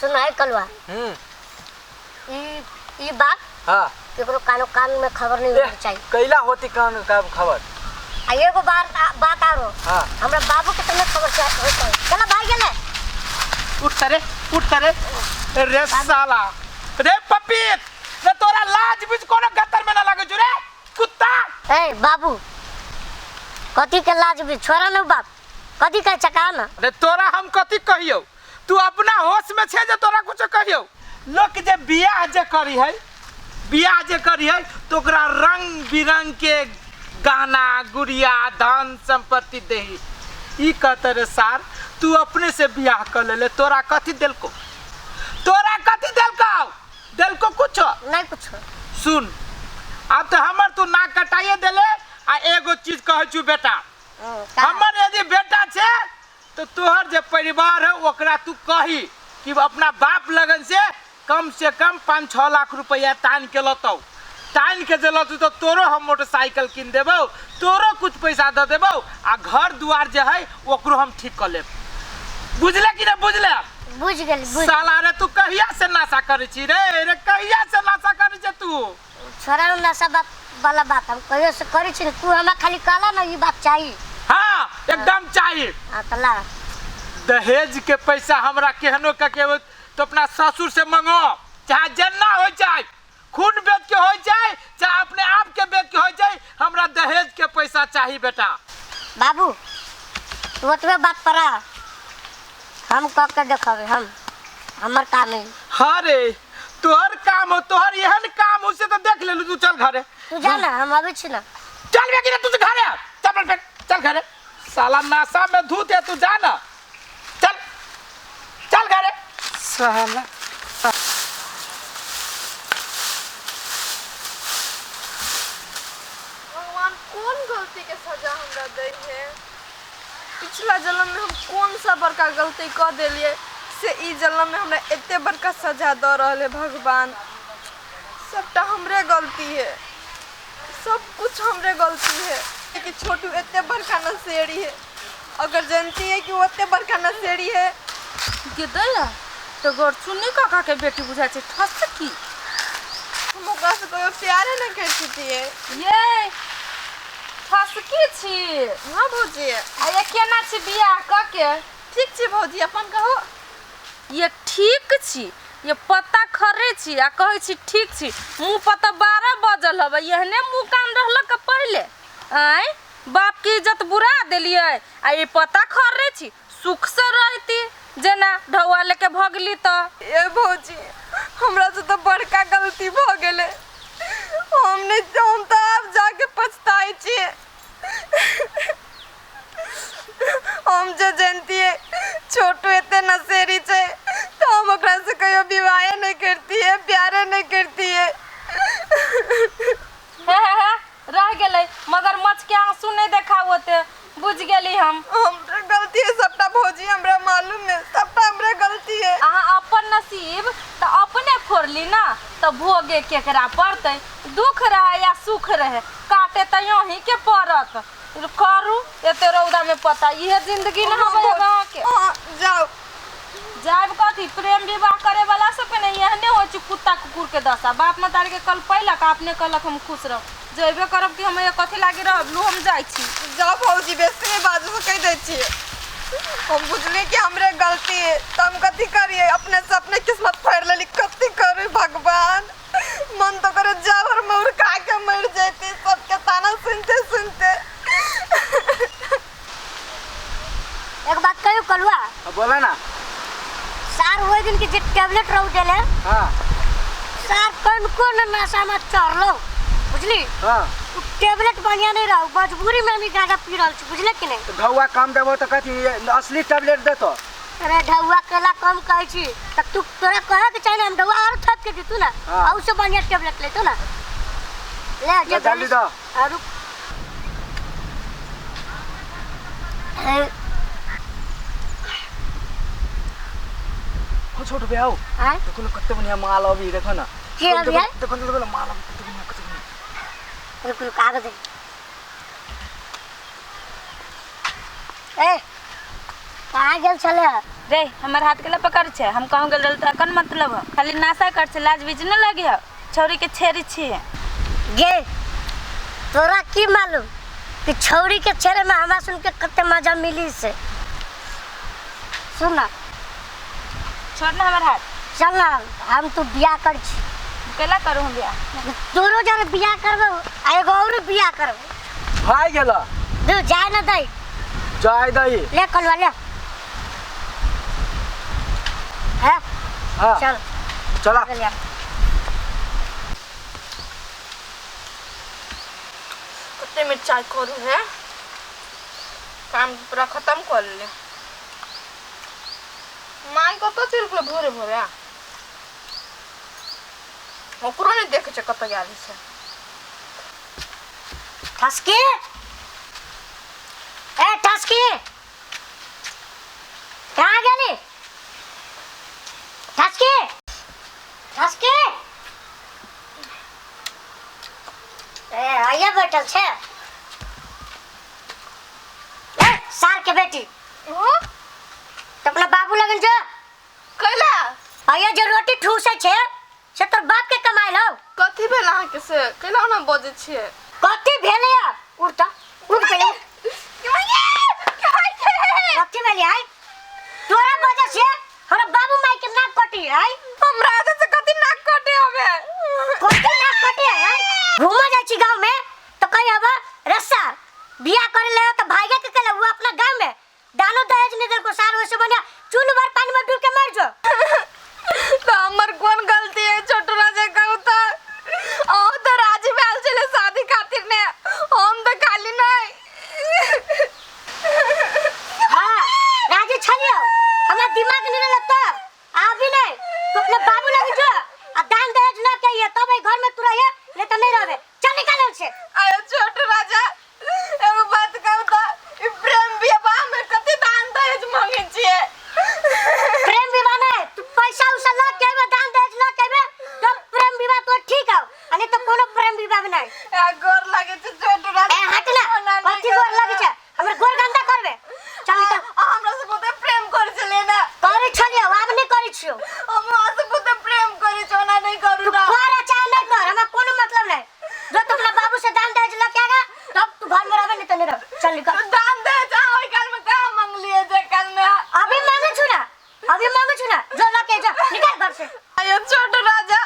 सुन है कलवा ई बात हां केकरो कान में खबर नहीं होनी चाहिए। कैला होती कान का खबर आ एगो बात आरो हां हमरा बाबू के तने खबर चाहिए। चला भाई गेले उठ तरे रे साला रे पपीत रे तोरा लाज बीच कोनो गतर में ना लगे छु रे कुत्ता। ए बाबू कथी के लाज भी छोरा न बाप कथी के चका ना रे तोरा हम कथी कहियो तू अपना होश में छे जे तोरा कुछ कहियो। लोग जे बियाह जे करी है तो ओकरा रंग बिरंग के गाना गुड़िया धन संपत्ति देही ई कहते रे सार तू अपने से बियाह कर ले तोरा कथी देलको कुछ नहीं कुछ सुन अब तो हमर तू ना कटाइए देले आ एगो चीज कहै छु बेटा हमर यदि बेटा छे तो तोहर जे परिवार है ओकरा तू कही कि अपना बाप लगन से कम 5-6 लाख रुपया तान के लतौ तान के देलतु तो तोरो हम मोटरसाइकिल किन देबो तोरो कुछ पैसा दे देबो आ घर दुआर जे है ओकरो हम ठीक कर लेब। बुझले कि नहीं बुझले? बुझ गेली साला रे तू कहिया से नशा करे छी रे कहिया से नशा करे छ तू? छोरा नशा वाला बात हम कहियो से करे छी तू हमरा खाली कहला ना ई बात चाहिए। हां एकदम चाहिए। हां तला दहेज के पैसा हमरा केहनो के तो अपना ससुर से मांगो चाहे जन्ना हो जाए खून बेच के हो जाए चाहे अपने आप के बेच के हो जाए हमरा दहेज के पैसा चाहिए बेटा। बाबू तू ओतबे बात परा हम कह के देखबे हम हमर काम है। अरे तोहर काम हो तोहर एहन काम हो से तो देख ले तू चल घरे तू जा ना हम आवे छी ना चल बे कि तू घरे चल फिर चल घरे साला नासा में धूत है तू जा ना चल घरे साला। भगवान कौन गलती के सजा हमरा दे है? पिछला जन्म में हम कौन सा बड़का गलती कर दिलिए से ई जन्म में हमरा एते बड़का सजा द रहले भगवान। सबटा हमरे गलती है सब कुछ हमरे गलती है कि छोटू एते बड़का नशेड़ी है। अगर जानती है कि वो एते बड़का नशेड़ी है के दया तो गोर सुनी काका के बेटी बुझा छे ठस की हम ओकरा से कोई प्यारे न करती थी ये ठस की छी। हां भौजी आ ये केना छी बियाह क के? ठीक छी भौजी अपन कहो। ये ठीक छी ये पता खरे छी आ कहै छी ठीक छी मुंह पता 12 बजल हबे यहने मुंह कान रहल के पहले आय बाप की इज्जत बुरा देलिए आ ये पता खरे छी सुख से रहती जेना ढौआ लेके भगली तो ए भौजी हमरा से तो बड़का गलती भ गेले हम तो अब जाके पछताई छी। हम जो जानती है छोटू एते नशेड़ी छे तो हम ओकरा से कहियो विवाह नहीं करती है प्यार नहीं करती है। रह गेले मगर मच के आंसू नहीं देखावते बुझ गेली हमरा गलती है सबटा भौजी हमरा मालूम है सबटा हमरा गलती है। अहाँ अपन नसीब तो अपने फोड़ली ना तो भोगे केकरा पड़ते दुख रहे या सुख रहे काटे तो यहीं के पड़त करू एते रौदा में पता ये जिंदगी ना हमारे गांव के। जाओ जाब कथी प्रेम विवाह करे वाला सब के नहीं एहने हो छु कुत्ता कुकुर के दशा बाप मतारी के कल पहला का अपने कहलक हम खुश रह जेबे करब कि हम ये कथी लागी रहलू हम जाई छी। जाओ भौजी बेसी में बाजू से कह दे छी हम बुझले कि हमरे गलती है तो हम कथी करिए अपने से अपने किस्मत फाड़ लेली कथी करे भगवान मन तो करे जाओ और मोर खा के मर जाते सबके ताना सुनते सुनते। एक बात कहियो कलवा बोला ना सार वो दिन के जे टैबलेट रह देले हां सार कौन नशा में चढ़लो बुझली। हां टैबलेट बढ़िया नहीं रहो मजबूरी में भी गांजा पी रहल छी बुझले कि नहीं। तो ढौआ काम देबो तो कथी असली टैबलेट देतो? अरे ढौआ केला कम कहै छी त तू तोरा कहे के चाहिए हम ढौआ और थप के दितू ना और से बढ़िया टैबलेट लेतो ना ले जे जल्दी दो और छोट बे आओ हां देखो कते बढ़िया माल अभी देखो ना के अभी है देखो माल कते बढ़िया रुक कागज ए कहाँ गेल छले रे हमार हाथ के पकड़ छे हम कहूँ गल तो कौन मतलब है खाली नाशा कर छे लाज बीज न लगे है छौरी के छेरी छी गे तोरा की मालूम कि छौरी के छेरे में हमारा सुन के कते मजा मिली से। सुना छोड़ ना हमार हाथ चल ना हम तो बियाह कर छी केला करू हम बियाह तोरो जरा बियाह करबो आ एगो और बियाह करबो भाई गेला दू जाए ना दई जाय दई ले कलवा ले है हां चल चला आगे ले आ। कते में चाय करू है काम पूरा खत्म कर ले माई कत चल के भोरे भोरे ओकरो नहीं देखे छ कत गेल छै ठसकी ए ठसकी कहाँ गेली ठसकी ठसकी ए आइया बैठल छे ए सार के बेटी हो तो अपना बाबू लगन जा कैला आइया जो रोटी ठूसे छे से तोर बाप के कमाइल हो कथी भेल अहाँ के से कैला ना बजे छिए कथी भेले या उड़ता उड़ गेले कथी भेले आई तोरा वजह से हमरा बाबू माई के नाक कटी आई हमरा से कथी नाक कटे हवे कथी नाक कटी आई घूमा जाई छी गांव में तो कही अब रस्सा बियाह करे ले तो भाईया के कहले वो अपना गांव में दानो दहेज नहीं देल को सार वैसे बनिया चूल भर पानी में डूब के मर जो तो हमर कौन गलती है छोटू राजा कहू तो ओ तो राजी बैल चले शादी खातिर ने हम तो खाली नहीं हां राजी छलियो हमरा दिमाग नहीं लगता अभी नहीं तो अपने बाबू लगे जो आ दान दहेज ना कहिए तब घर में तू रहिए नहीं तो नहीं रहबे चल निकल से आयो छोटू राजा एगो बात कहू तो ई प्रेम विवाह में कथी दान दहेज मांगे छिए प्रेम विवाह नहीं तू पैसा उसा ला के आबे दान दहेज ला के आबे तो प्रेम विवाह तो ठीक है अने तो कोनो प्रेम विवाह नहीं आ गोर लागे छ छोटू राजा ए हट ना कथी गोर लगे छ हमर गोर गंदा करबे चल निकल हमरा से कोते प्रेम कर चले ना करे छलियो अब नहीं करी छियो हम से कोते प्रेम करे छ ना नहीं करू ना कर चाहे नहीं कर हमरा कोनो मतलब नहीं जो तुम अपना बाबू से दान दहेज ला के आगा तब तू घर में रहबे नहीं तो नहीं रह चल निकल दान दहेज ओई काल में का मांग लिए जे काल में अभी मांगे छु ना जो ला के जा निकल घर से आयो छोटू राजा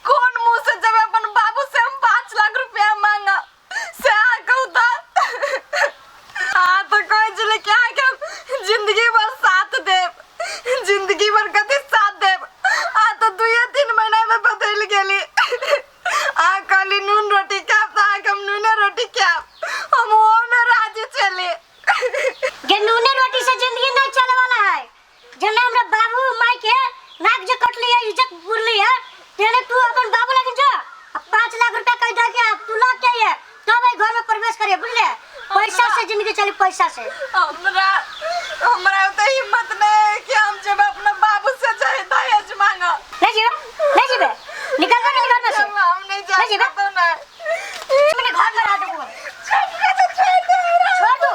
कौन मुंह से जब अपन बाबू से हम 5 लाख रुपया मांगा से आ कहू तो तो कोई चले क्या कि जिंदगी भर साथ देव जिंदगी भर कथी साथ देव तो 2-3 महीना में बदल गेली आ काली नून रोटी क्या हम नूने रोटी क्या हम वो में राजी चले के नूने रोटी से जिंदगी नहीं चले वाला है जने हमरा बाबू माई के नाक जे कट लिया इज्जत बुरली है तेरे तू अपन बाबू लगे जा 5 लाख रुपया कह दे के तू ला के है तब भाई घर में प्रवेश करिए बुझले पैसा से जिंदगी चली पैसा से हमरा तो हिम्मत नहीं है कि हम जब अपना बाबू से चाहे दहेज मांगा नहीं जीबे निकल कर घर में से हम नहीं नहीं जा तो ना मैंने घर में रह दूंगा छोड़ दो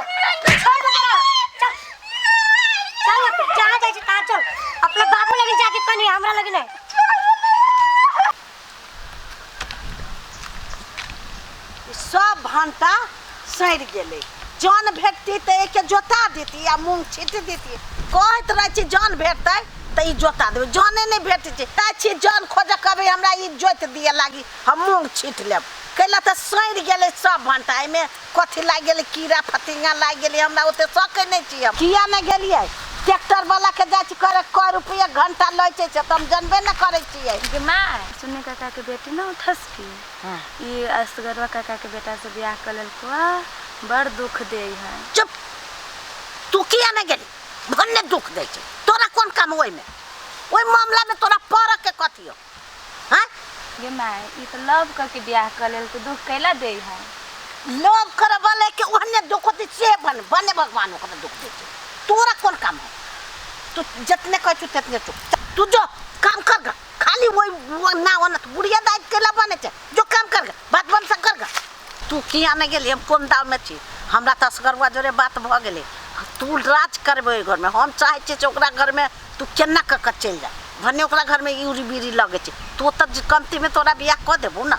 चल तू जहाँ जाए ता चल अपने बाबू लगे जाके कनी हमरा लगे नहीं सब भंटा सड़ गेले जान भेटती तो एक जोता देती या मूंग छीट देती कहत रहे छी जान भेटतै तो ई जोता देबै जाने नहीं भेटै छै ताइ छी जान खोज कबे हमरा ई जोत दिए लागी हम मूंग छीट लेब कैला तो सड़ गेले सब भंटा एमे कथी लाग गेले कीड़ा फतिंगा लाग गेले हमरा ओते सकै नहीं छी हम किया नहीं गेलिए ट्रैक्टर वाला के जाय छी करे क रुपया घंटा लै छै से हम जानबे न करै छियै कि माँ सुन्ने काका के बेटी ना उठस की ये असगरवा काका के बेटा से ब्याह कर लेलको बड़ दुख दे है चुप तू किया नहीं गेली भन्ने दुख दे छै तोरा कोन काम ओइ में ओइ मामला में तोरा पर के कथी हो हां ये माँ ये तो लव करके ब्याह कर लेलको दुख कैला दे है लोभ करबले के ओहने दुख दे से बने भगवान को दुख दे छै तोरा कोन काम है तू जितने कह तू तितने चुप तू जो काम कर गा खाली वो ना होना तो बुढ़िया दायित्व के ला बने छै जो काम कर गा बात बन से कर गा तू किया नहीं गेली हम कोन दाव में छी हमरा तसगरवा जोरे बात भ गेले तू राज करबे ओहि घर में। हम चाहे छी जे ओकरा घर में तू केना कऽ चलि जा भने ओकरा घर में यूरी बीरी लगे छै। तू तऽ कमती में तोरा बियाह कऽ देबू ना।